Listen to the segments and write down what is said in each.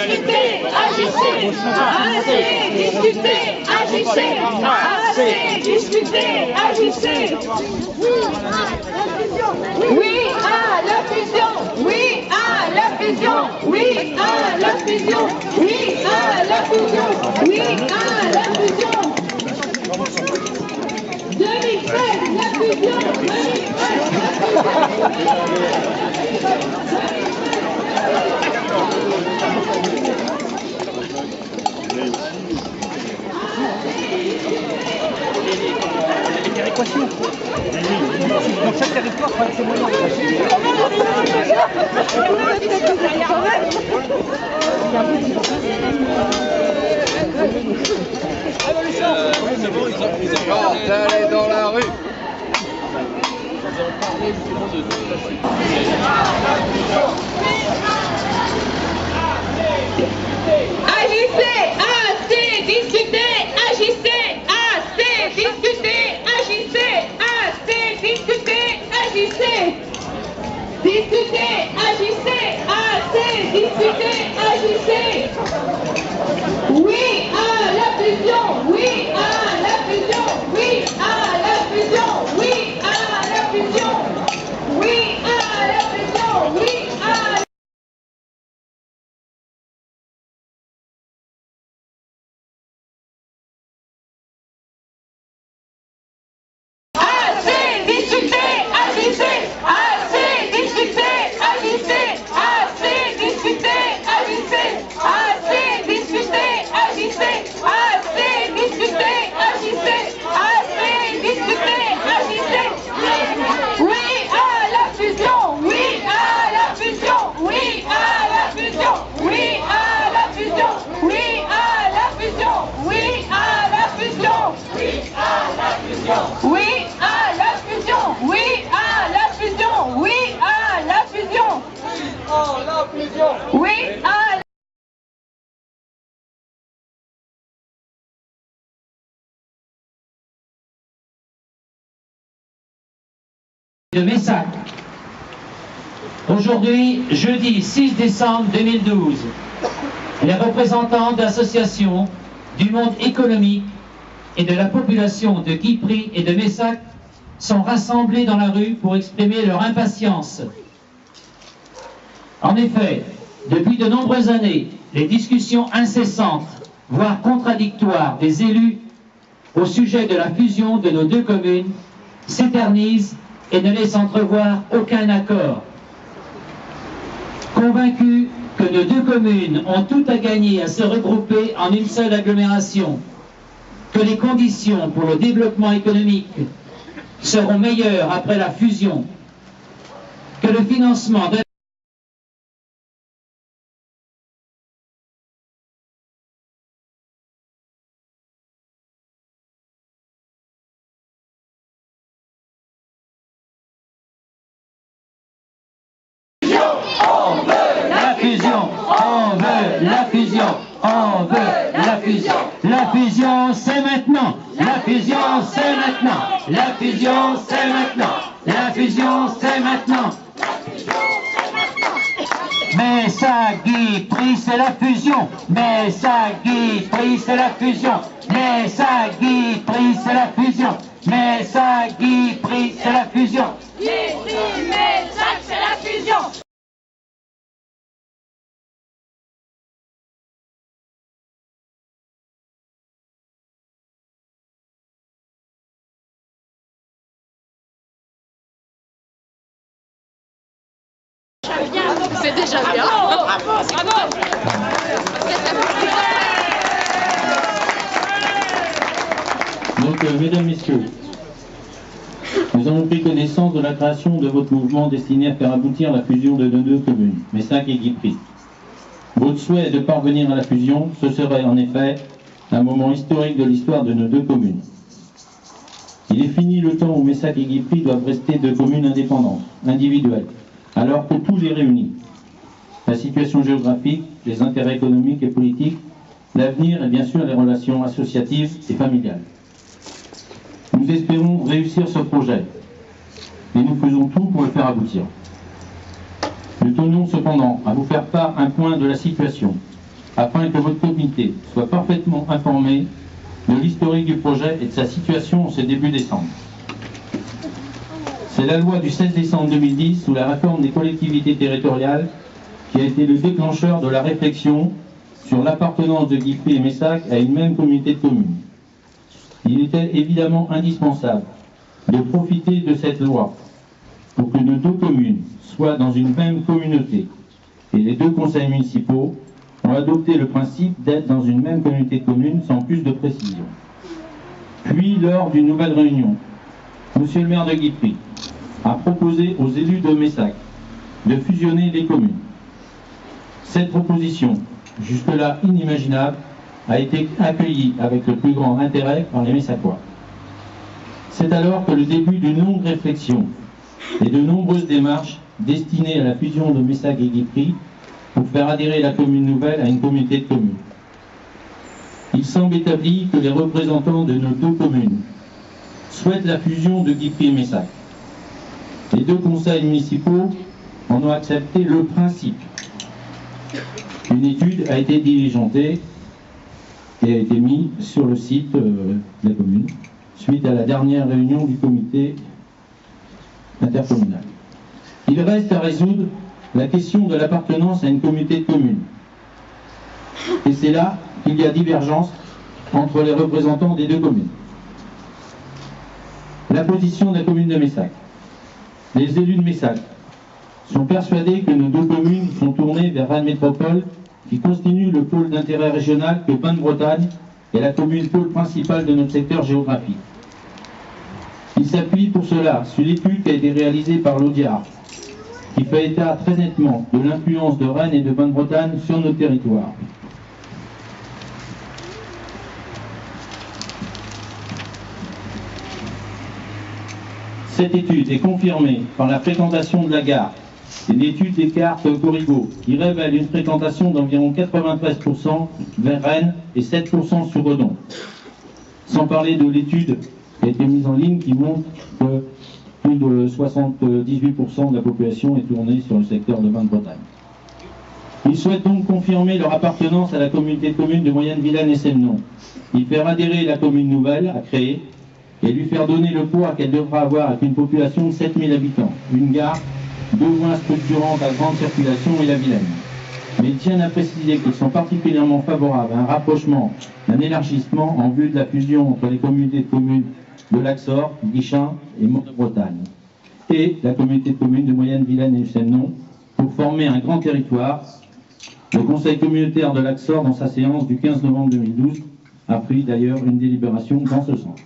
discutez, agissez. Allez, discutez, agissez. Allez, discutez, agissez. Oui à la fusion. Oui à la fusion. Oui à la fusion. Oui à la fusion. Oui à la fusion. 2013, la fusion. 2013, les péréquations. Dans chaque territoire, il faut ses moyens. Allez dans la rue. agissez, assez, discutez, agissez, assez, discutez, agissez, assez, discutez, agissez. Discutez, agissez, assez, discutez, agissez. Oui à la fusion, oui à la fusion, oui à la fusion, oui à la fusion, oui à la fusion, oui à la assez, discutez, agissez, assez, discutez, agissez, assez, discutez, agissez, assez, discutez, agissez, assez, discutez, agissez, assez, discutez, agissez. Oui à la fusion, oui à la fusion, oui à la fusion, oui à la fusion, oui à la fusion, oui à la fusion, oui à la fusion, oui à la fusion, oui à la fusion, oui à la fusion, oui à la de Messac. Aujourd'hui, jeudi 6 décembre 2012, les représentants d'associations du monde économique et de la population de Guipry et de Messac sont rassemblés dans la rue pour exprimer leur impatience. En effet, depuis de nombreuses années, les discussions incessantes, voire contradictoires des élus au sujet de la fusion de nos deux communes s'éternisent et ne laissent entrevoir aucun accord. Convaincus que nos deux communes ont tout à gagner à se regrouper en une seule agglomération, que les conditions pour le développement économique seront meilleures après la fusion, que le financement de la fusion, on veut la fusion, on veut la fusion. La fusion c'est maintenant, la fusion c'est maintenant, la fusion c'est maintenant, la fusion c'est maintenant. Messac Guipry c'est la fusion, Messac Guipry c'est la fusion, Messac Guipry c'est la fusion, Messac Guipry c'est la fusion. Messac, c'est la fusion. C'est déjà bien. Bravo, bravo. Donc, mesdames, messieurs, nous avons pris connaissance de la création de votre mouvement destiné à faire aboutir la fusion de nos deux communes, Messac et Guipry. Votre souhait de parvenir à la fusion, ce serait en effet un moment historique de l'histoire de nos deux communes. Il est fini le temps où Messac et Guipry doivent rester deux communes indépendantes, individuelles, alors que tout les réunit. La situation géographique, les intérêts économiques et politiques, l'avenir et bien sûr les relations associatives et familiales. Nous espérons réussir ce projet et nous faisons tout pour le faire aboutir. Nous tenons cependant à vous faire part un point de la situation afin que votre comité soit parfaitement informé de l'historique du projet et de sa situation en ce début décembre. C'est la loi du 16 décembre 2010 sous la réforme des collectivités territoriales qui a été le déclencheur de la réflexion sur l'appartenance de Guipry et Messac à une même communauté de communes. Il était évidemment indispensable de profiter de cette loi pour que nos deux communes soient dans une même communauté. Et les deux conseils municipaux ont adopté le principe d'être dans une même communauté de communes sans plus de précision. Puis, lors d'une nouvelle réunion, Monsieur le maire de Guipry a proposé aux élus de Messac de fusionner les communes. Cette proposition, jusque-là inimaginable, a été accueillie avec le plus grand intérêt par les Messacois. C'est alors que le début d'une longue réflexion et de nombreuses démarches destinées à la fusion de Messac et Guipry pour faire adhérer la commune nouvelle à une communauté de communes. Il semble établi que les représentants de nos deux communes souhaitent la fusion de Guipry et Messac. Les deux conseils municipaux en ont accepté le principe. Une étude a été diligentée et a été mise sur le site de la commune suite à la dernière réunion du comité intercommunal. Il reste à résoudre la question de l'appartenance à une communauté de communes. Et c'est là qu'il y a divergence entre les représentants des deux communes. La position de la commune de Messac. Les élus de Messac sont persuadés que nos deux communes sont tournées vers Rennes Métropole, qui constitue le pôle d'intérêt régional que Penn-Bretagne est la commune pôle principale de notre secteur géographique. Il s'appuie pour cela sur l'étude qui a été réalisée par l'Audiard, qui fait état très nettement de l'influence de Rennes et de Penn-Bretagne sur nos territoires. Cette étude est confirmée par la fréquentation de la gare et l'étude des cartes Corrigo, qui révèle une fréquentation d'environ 93% vers Rennes et 7% sur Redon. Sans parler de l'étude qui a été mise en ligne qui montre que plus de 78% de la population est tournée sur le secteur de Penn-Bretagne. Ils souhaitent donc confirmer leur appartenance à la communauté de communes de Moyenne-Vilaine et Semnon, y faire adhérer la commune nouvelle à créer et lui faire donner le poids qu'elle devra avoir avec une population de 7000 habitants, une gare, deux voies structurantes à grande circulation et la Vilaine. Mais ils tiennent à préciser qu'ils sont particulièrement favorables à un rapprochement, un élargissement en vue de la fusion entre les communautés de communes de l'Axor, Guichin et Mont-de-Bretagne et la communauté de communes de Moyenne-Vilaine et Semnon pour former un grand territoire. Le conseil communautaire de l'Axor, dans sa séance du 15 novembre 2012, a pris d'ailleurs une délibération dans ce sens.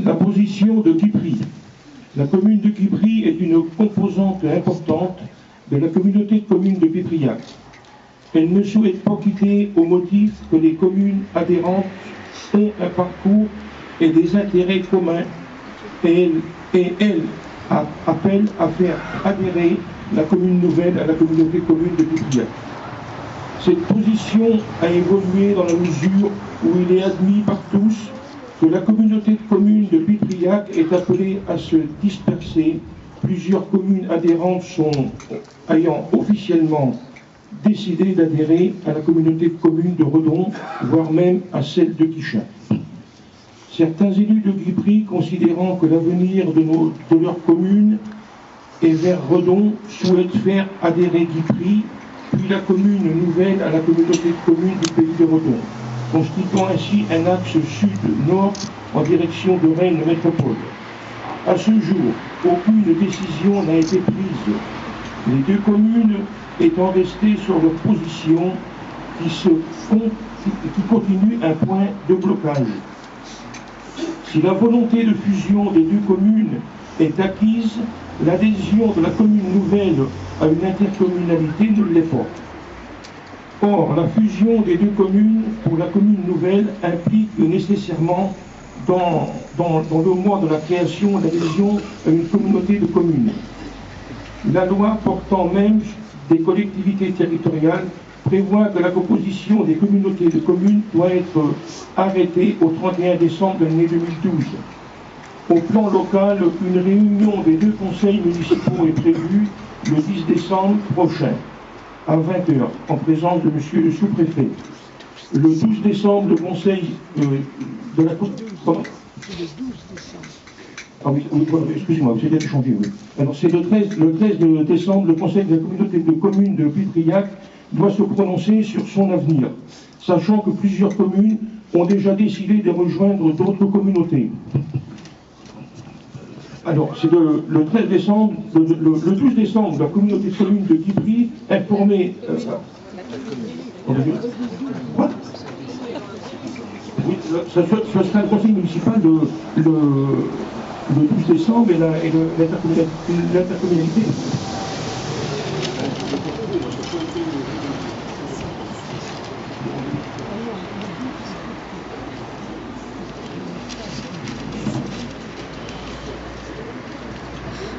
La position de Guipry. La commune de Guipry est une composante importante de la communauté de communes de Pétriac. Elle ne souhaite pas quitter au motif que les communes adhérentes ont un parcours et des intérêts communs et elle appelle à faire adhérer la commune nouvelle à la communauté de communes de Pétriac. Cette position a évolué dans la mesure où il est admis par tous que la communauté de communes de Pétriac est appelée à se disperser. Plusieurs communes adhérentes ayant officiellement décidé d'adhérer à la communauté de communes de Redon, voire même à celle de Guichin. Certains élus de Guipry, considérant que l'avenir de leur commune est vers Redon, souhaitent faire adhérer Guipry, puis la commune nouvelle à la communauté de communes du pays de Redon, constituant ainsi un axe sud-nord en direction de Rennes Métropole. À ce jour, aucune décision n'a été prise, les deux communes étant restées sur leur position qui continue un point de blocage. Si la volonté de fusion des deux communes est acquise, l'adhésion de la commune nouvelle à une intercommunalité ne l'est pas. Or, la fusion des deux communes pour la commune nouvelle implique nécessairement, dans le mois de la création, l'adhésion à une communauté de communes. La loi portant même des collectivités territoriales prévoit que la composition des communautés de communes doit être arrêtée au 31 décembre de l'année 2012. Au plan local, une réunion des deux conseils municipaux est prévue le 10 décembre prochain, à 20h, en présence de monsieur le sous-préfet. Le 12 décembre, le conseil de la... Pardon ? Ah oui, excusez-moi, vous avez changé, oui. Alors c'est le 13 décembre, le conseil de la communauté de communes de Pipriac doit se prononcer sur son avenir, sachant que plusieurs communes ont déjà décidé de rejoindre d'autres communautés. Alors, c'est le 13 décembre, le 12 décembre, la communauté de communes de Guipry informée... Quoi ? Oui, ce sera le conseil municipal le 12 décembre et l'intercommunalité.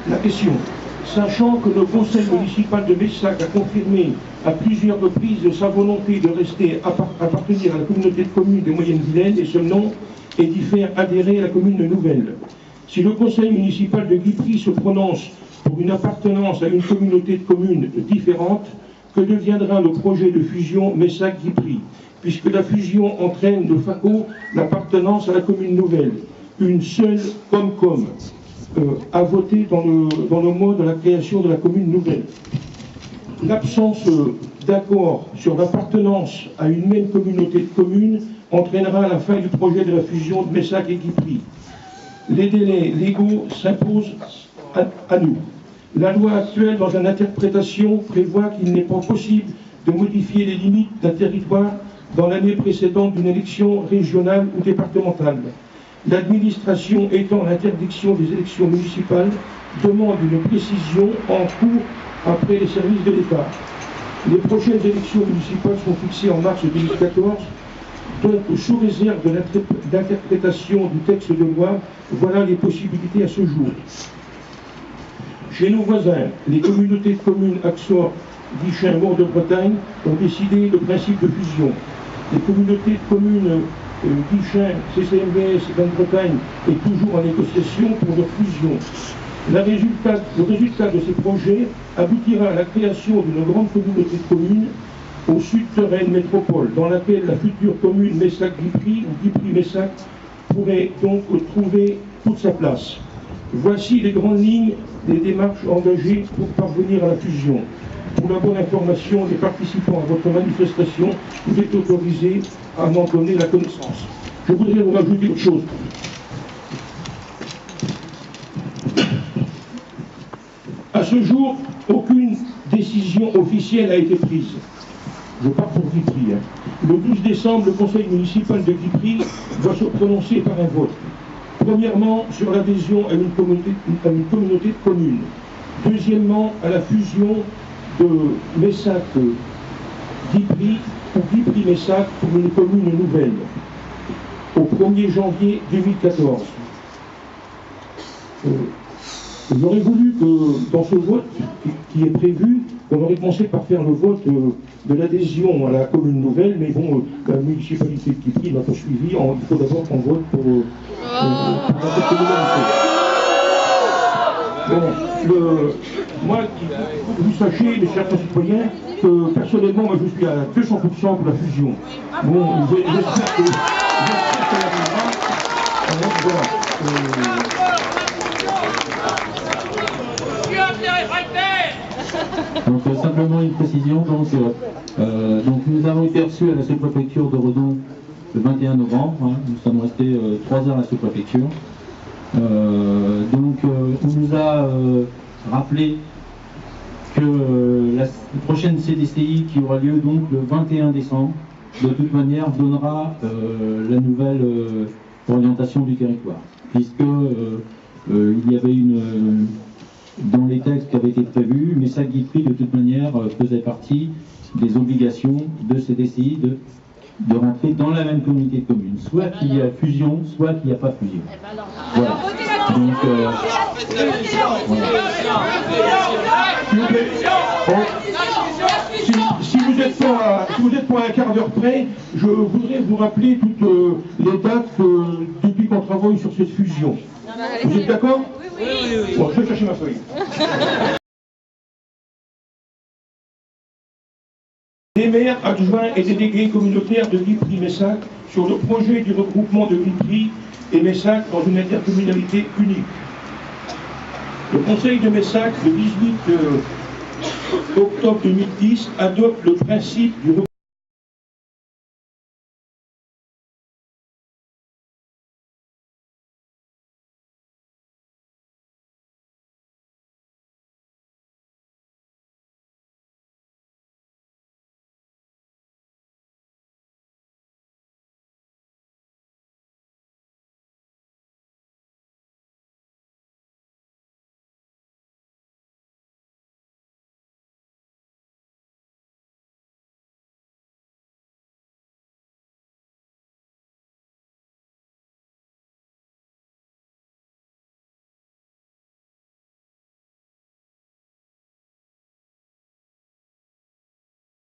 La question, sachant que le conseil municipal de Messac a confirmé à plusieurs reprises de sa volonté de rester appartenir à la communauté de communes de Moyenne-Vilaine et seulement et d'y faire adhérer à la commune nouvelle. Si le conseil municipal de Guipry se prononce pour une appartenance à une communauté de communes différente, que deviendra le projet de fusion Messac-Guipry, puisque la fusion entraîne de facto l'appartenance à la commune nouvelle, une seule Comcom a voté dans le mois de la création de la commune nouvelle. L'absence d'accord sur l'appartenance à une même communauté de communes entraînera la fin du projet de la fusion de Messac et Guipry. Les délais légaux s'imposent à nous. La loi actuelle, dans une interprétation, prévoit qu'il n'est pas possible de modifier les limites d'un territoire dans l'année précédente d'une élection régionale ou départementale. L'administration étant l'interdiction des élections municipales demande une précision en cours après les services de l'État. Les prochaines élections municipales sont fixées en mars 2014, donc sous réserve de l'interprétation du texte de loi, voilà les possibilités à ce jour. Chez nos voisins, les communautés de communes Axor, Guichin, Maure de Bretagne ont décidé le principe de fusion. Les communautés de communes Guichin, CCMBS et Grande-Bretagne est toujours en négociation pour leur fusion. Le résultat de ces projets aboutira à la création d'une grande communauté de communes au sud de Rennes Métropole, dans laquelle la future commune Messac-Guipry ou Guipry-Messac pourrait donc trouver toute sa place. Voici les grandes lignes des démarches engagées pour parvenir à la fusion. Pour la bonne information des participants à votre manifestation, vous êtes autorisés à m'en donner la connaissance. Je voudrais vous rajouter autre chose. À ce jour, aucune décision officielle n'a été prise. Je pars pour Guipry. Le 12 décembre, le conseil municipal de Guipry doit se prononcer par un vote. Premièrement, sur l'adhésion à une communauté de communes. Deuxièmement, à la fusion de Messac-Guipry ou Guipry-Messac pour une commune nouvelle, au 1er janvier 2014. J'aurais voulu que dans ce vote qui est prévu, on aurait commencé par faire le vote de l'adhésion à la commune nouvelle, mais bon, la municipalité de Guipry l'a poursuivi, il faut d'abord qu'on vote pour l'intercommunalité. Bon, moi, vous sachez, mes chers concitoyens, que personnellement, moi je suis à 200% pour la fusion. Bon, j'espère que ça arrivera. Alors, voilà. Donc simplement une précision, donc nous avons été reçus à la sous-préfecture de Redon le 21 novembre, hein, nous sommes restés 3 heures à la sous-préfecture. On nous a rappelé que la prochaine CDCI qui aura lieu donc le 21 décembre, de toute manière donnera la nouvelle orientation du territoire, puisque il y avait dans les textes qui avaient été prévus, Messac-Guipry de toute manière faisait partie des obligations de CDCI de rentrer dans la même communauté de communes, soit qu'il y a fusion, soit qu'il n'y a pas fusion. Voilà. Donc, si vous êtes pas à un quart d'heure près, je voudrais vous rappeler toutes les dates depuis qu'on travaille sur cette fusion. Vous êtes d'accord? Oui. Bon, je vais chercher ma feuille. Des maires adjoints et délégués communautaires de Guipry-Messac sur le projet du regroupement de Guipry et Messac dans une intercommunalité unique. Le Conseil de Messac, le 18 octobre 2010, adopte le principe du regroupement